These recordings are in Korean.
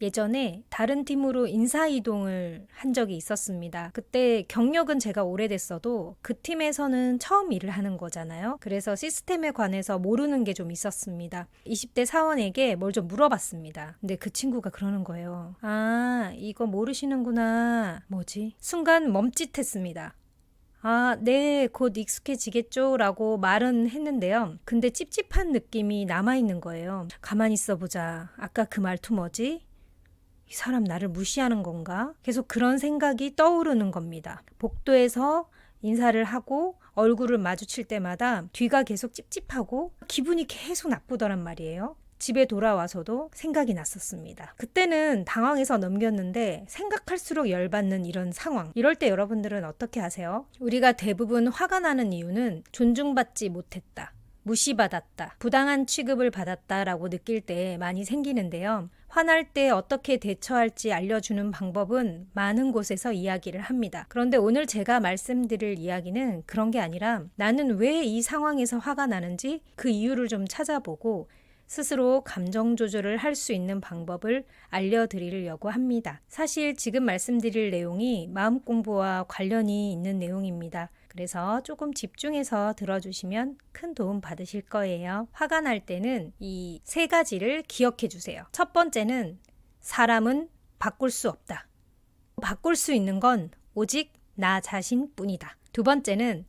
예전에 다른 팀으로 인사이동을 한 적이 있었습니다. 그때 경력은 제가 오래됐어도 그 팀에서는 처음 일을 하는 거잖아요. 그래서 시스템에 관해서 모르는 게 좀 있었습니다. 20대 사원에게 뭘 좀 물어봤습니다. 근데 그 친구가 그러는 거예요. 아, 이거 모르시는구나. 뭐지? 순간 멈칫했습니다. 아, 네, 곧 익숙해지겠죠? 라고 말은 했는데요. 근데 찝찝한 느낌이 남아있는 거예요. 가만히 있어보자. 아까 그 말투 뭐지? 이 사람 나를 무시하는 건가? 계속 그런 생각이 떠오르는 겁니다. 복도에서 인사를 하고 얼굴을 마주칠 때마다 뒤가 계속 찝찝하고 기분이 계속 나쁘더란 말이에요. 집에 돌아와서도 생각이 났었습니다. 그때는 당황해서 넘겼는데 생각할수록 열받는 이런 상황. 이럴 때 여러분들은 어떻게 하세요? 우리가 대부분 화가 나는 이유는 존중받지 못했다, 무시받았다, 부당한 취급을 받았다라고 느낄 때 많이 생기는데요. 화날 때 어떻게 대처할지 알려주는 방법은 많은 곳에서 이야기를 합니다. 그런데 오늘 제가 말씀드릴 이야기는 그런 게 아니라 나는 왜 이 상황에서 화가 나는지 그 이유를 좀 찾아보고 스스로 감정 조절을 할 수 있는 방법을 알려드리려고 합니다. 사실 지금 말씀드릴 내용이 마음 공부와 관련이 있는 내용입니다. 그래서 조금 집중해서 들어주시면 큰 도움 받으실 거예요. 화가 날 때는 이 세 가지를 기억해 주세요. 첫 번째는 사람은 바꿀 수 없다. 바꿀 수 있는 건 오직 나 자신뿐이다. 두 번째는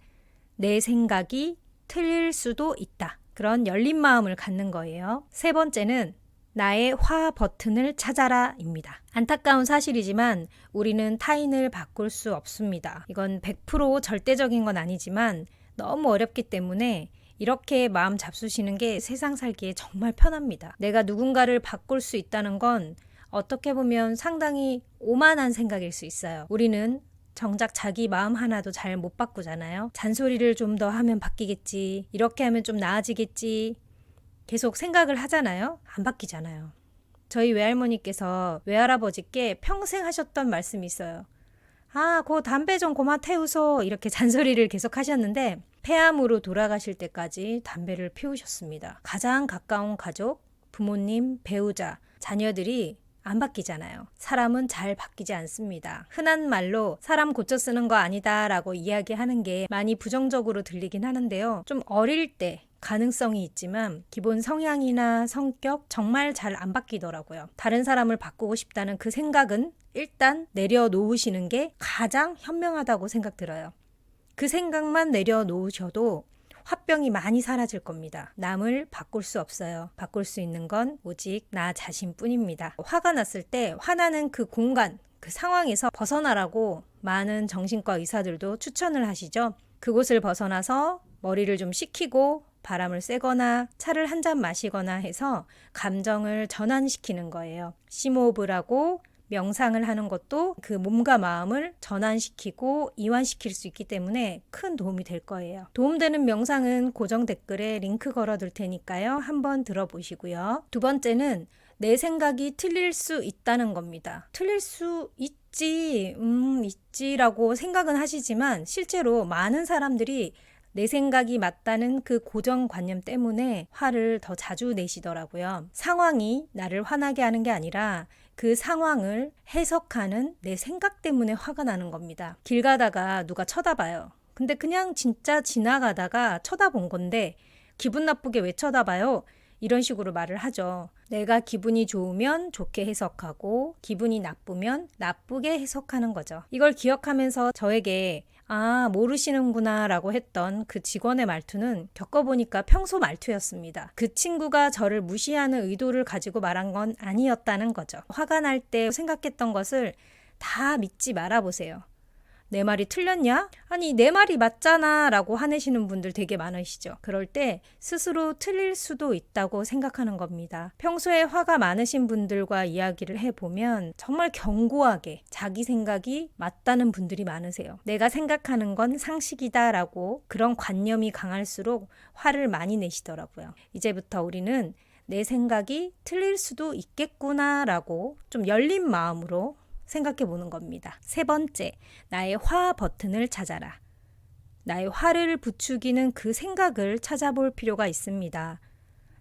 내 생각이 틀릴 수도 있다. 그런 열린 마음을 갖는 거예요. 세 번째는 나의 화 버튼을 찾아라입니다. 안타까운 사실이지만 우리는 타인을 바꿀 수 없습니다. 이건 100% 절대적인 건 아니지만 너무 어렵기 때문에 이렇게 마음 잡수시는 게 세상 살기에 정말 편합니다. 내가 누군가를 바꿀 수 있다는 건 어떻게 보면 상당히 오만한 생각일 수 있어요. 우리는 정작 자기 마음 하나도 잘 못 바꾸잖아요. 잔소리를 좀 더 하면 바뀌겠지. 이렇게 하면 좀 나아지겠지. 계속 생각을 하잖아요. 안 바뀌잖아요. 저희 외할머니께서 외할아버지께 평생 하셨던 말씀이 있어요. 아, 그 담배 좀 그만 태우소. 이렇게 잔소리를 계속 하셨는데 폐암으로 돌아가실 때까지 담배를 피우셨습니다. 가장 가까운 가족, 부모님, 배우자, 자녀들이 안 바뀌잖아요. 사람은 잘 바뀌지 않습니다. 흔한 말로 사람 고쳐 쓰는 거 아니다 라고 이야기하는 게 많이 부정적으로 들리긴 하는데요. 좀 어릴 때 가능성이 있지만 기본 성향이나 성격 정말 잘 안 바뀌더라고요. 다른 사람을 바꾸고 싶다는 그 생각은 일단 내려놓으시는 게 가장 현명하다고 생각 들어요. 그 생각만 내려놓으셔도 화병이 많이 사라질 겁니다. 남을 바꿀 수 없어요. 바꿀 수 있는 건 오직 나 자신뿐입니다. 화가 났을 때 화나는 그 공간, 그 상황에서 벗어나라고 많은 정신과 의사들도 추천을 하시죠. 그곳을 벗어나서 머리를 좀 식히고 바람을 쐬거나 차를 한 잔 마시거나 해서 감정을 전환시키는 거예요. 심호흡을 명상을 하는 것도 그 몸과 마음을 전환시키고 이완시킬 수 있기 때문에 큰 도움이 될 거예요. 도움되는 명상은 고정 댓글에 링크 걸어둘 테니까요. 한번 들어보시고요. 두 번째는 내 생각이 틀릴 수 있다는 겁니다. 틀릴 수 있지라고 생각은 하시지만 실제로 많은 사람들이 내 생각이 맞다는 그 고정관념 때문에 화를 더 자주 내시더라고요. 상황이 나를 화나게 하는 게 아니라 그 상황을 해석하는 내 생각 때문에 화가 나는 겁니다. 길 가다가 누가 쳐다봐요. 근데 그냥 진짜 지나가다가 쳐다본 건데 기분 나쁘게 왜 쳐다봐요? 이런 식으로 말을 하죠. 내가 기분이 좋으면 좋게 해석하고 기분이 나쁘면 나쁘게 해석하는 거죠. 이걸 기억하면서 저에게 아, 모르시는구나 라고 했던 그 직원의 말투는 겪어보니까 평소 말투였습니다. 그 친구가 저를 무시하는 의도를 가지고 말한 건 아니었다는 거죠. 화가 날 때 생각했던 것을 다 믿지 말아보세요. 내 말이 틀렸냐? 아니, 내 말이 맞잖아 라고 화내시는 분들 되게 많으시죠. 그럴 때 스스로 틀릴 수도 있다고 생각하는 겁니다. 평소에 화가 많으신 분들과 이야기를 해보면 정말 견고하게 자기 생각이 맞다는 분들이 많으세요. 내가 생각하는 건 상식이다 라고 그런 관념이 강할수록 화를 많이 내시더라고요. 이제부터 우리는 내 생각이 틀릴 수도 있겠구나 라고 좀 열린 마음으로 생각해 보는 겁니다. 세 번째, 나의 화 버튼을 찾아라. 나의 화를 부추기는 그 생각을 찾아볼 필요가 있습니다.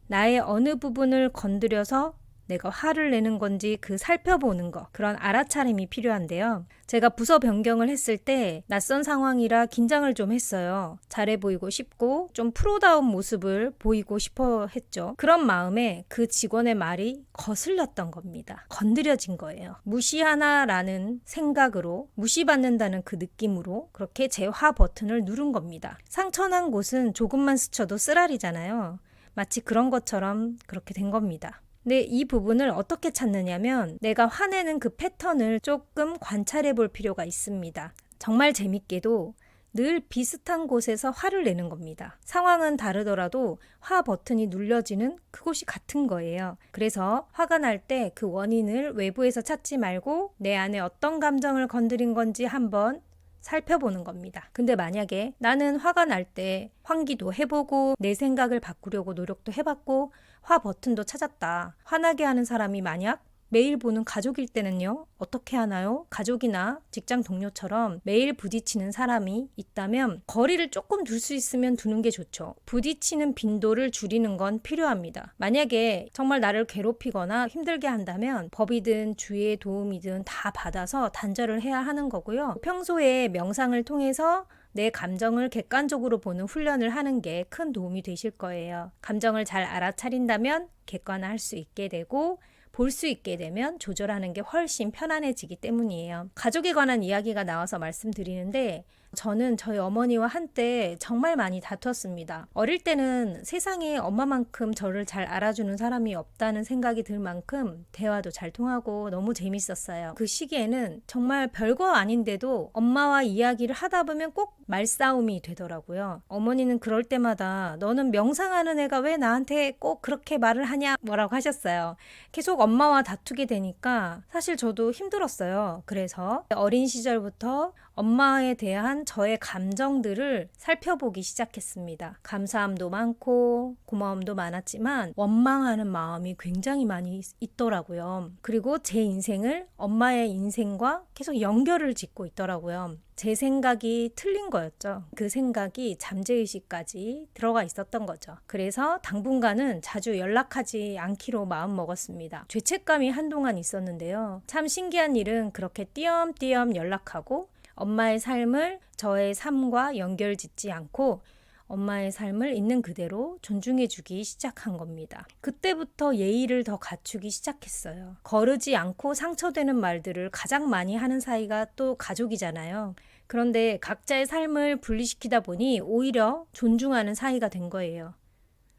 나의 어느 부분을 건드려서 내가 화를 내는 건지 그 살펴보는 거, 그런 알아차림이 필요한데요. 제가 부서 변경을 했을 때 낯선 상황이라 긴장을 좀 했어요. 잘해 보이고 싶고 좀 프로다운 모습을 보이고 싶어 했죠. 그런 마음에 그 직원의 말이 거슬렸던 겁니다. 건드려진 거예요. 무시하나라는 생각으로, 무시받는다는 그 느낌으로 그렇게 제 화 버튼을 누른 겁니다. 상처난 곳은 조금만 스쳐도 쓰라리잖아요. 마치 그런 것처럼 그렇게 된 겁니다. 근데 이 부분을 어떻게 찾느냐면 내가 화내는 그 패턴을 조금 관찰해 볼 필요가 있습니다. 정말 재밌게도 늘 비슷한 곳에서 화를 내는 겁니다. 상황은 다르더라도 화 버튼이 눌려지는 그곳이 같은 거예요. 그래서 화가 날 때 그 원인을 외부에서 찾지 말고 내 안에 어떤 감정을 건드린 건지 한번 살펴보는 겁니다. 근데 만약에 나는 화가 날 때 환기도 해보고 내 생각을 바꾸려고 노력도 해봤고 화 버튼도 찾았다. 화나게 하는 사람이 만약 매일 보는 가족일 때는요, 어떻게 하나요? 가족이나 직장 동료처럼 매일 부딪히는 사람이 있다면 거리를 조금 둘 수 있으면 두는 게 좋죠. 부딪히는 빈도를 줄이는 건 필요합니다. 만약에 정말 나를 괴롭히거나 힘들게 한다면 법이든 주위의 도움이든 다 받아서 단절을 해야 하는 거고요. 평소에 명상을 통해서 내 감정을 객관적으로 보는 훈련을 하는 게 큰 도움이 되실 거예요. 감정을 잘 알아차린다면 객관화할 수 있게 되고 볼 수 있게 되면 조절하는 게 훨씬 편안해지기 때문이에요. 가족에 관한 이야기가 나와서 말씀드리는데 저는 저희 어머니와 한때 정말 많이 다퉜습니다. 어릴 때는 세상에 엄마만큼 저를 잘 알아주는 사람이 없다는 생각이 들 만큼 대화도 잘 통하고 너무 재밌었어요. 그 시기에는 정말 별거 아닌데도 엄마와 이야기를 하다 보면 꼭 말싸움이 되더라고요. 어머니는 그럴 때마다 너는 명상하는 애가 왜 나한테 꼭 그렇게 말을 하냐 뭐라고 하셨어요. 계속 엄마와 다투게 되니까 사실 저도 힘들었어요. 그래서 어린 시절부터 엄마에 대한 저의 감정들을 살펴보기 시작했습니다. 감사함도 많고 고마움도 많았지만 원망하는 마음이 굉장히 많이 있더라고요. 그리고 제 인생을 엄마의 인생과 계속 연결을 짓고 있더라고요. 제 생각이 틀린 거였죠. 그 생각이 잠재의식까지 들어가 있었던 거죠. 그래서 당분간은 자주 연락하지 않기로 마음먹었습니다. 죄책감이 한동안 있었는데요. 참 신기한 일은 그렇게 띄엄띄엄 연락하고 엄마의 삶을 저의 삶과 연결짓지 않고 엄마의 삶을 있는 그대로 존중해주기 시작한 겁니다. 그때부터 예의를 더 갖추기 시작했어요. 거르지 않고 상처되는 말들을 가장 많이 하는 사이가 또 가족이잖아요. 그런데 각자의 삶을 분리시키다 보니 오히려 존중하는 사이가 된 거예요.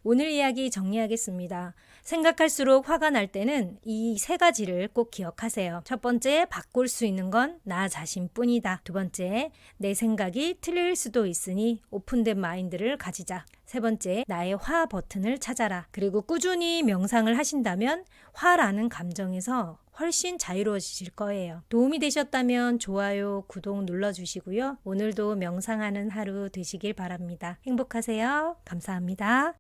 오늘 이야기 정리하겠습니다. 생각할수록 화가 날 때는 이 세 가지를 꼭 기억하세요. 첫 번째, 바꿀 수 있는 건 나 자신뿐이다. 두 번째, 내 생각이 틀릴 수도 있으니 오픈된 마인드를 가지자. 세 번째, 나의 화 버튼을 찾아라. 그리고 꾸준히 명상을 하신다면 화라는 감정에서 훨씬 자유로워지실 거예요. 도움이 되셨다면 좋아요, 구독 눌러주시고요. 오늘도 명상하는 하루 되시길 바랍니다. 행복하세요. 감사합니다.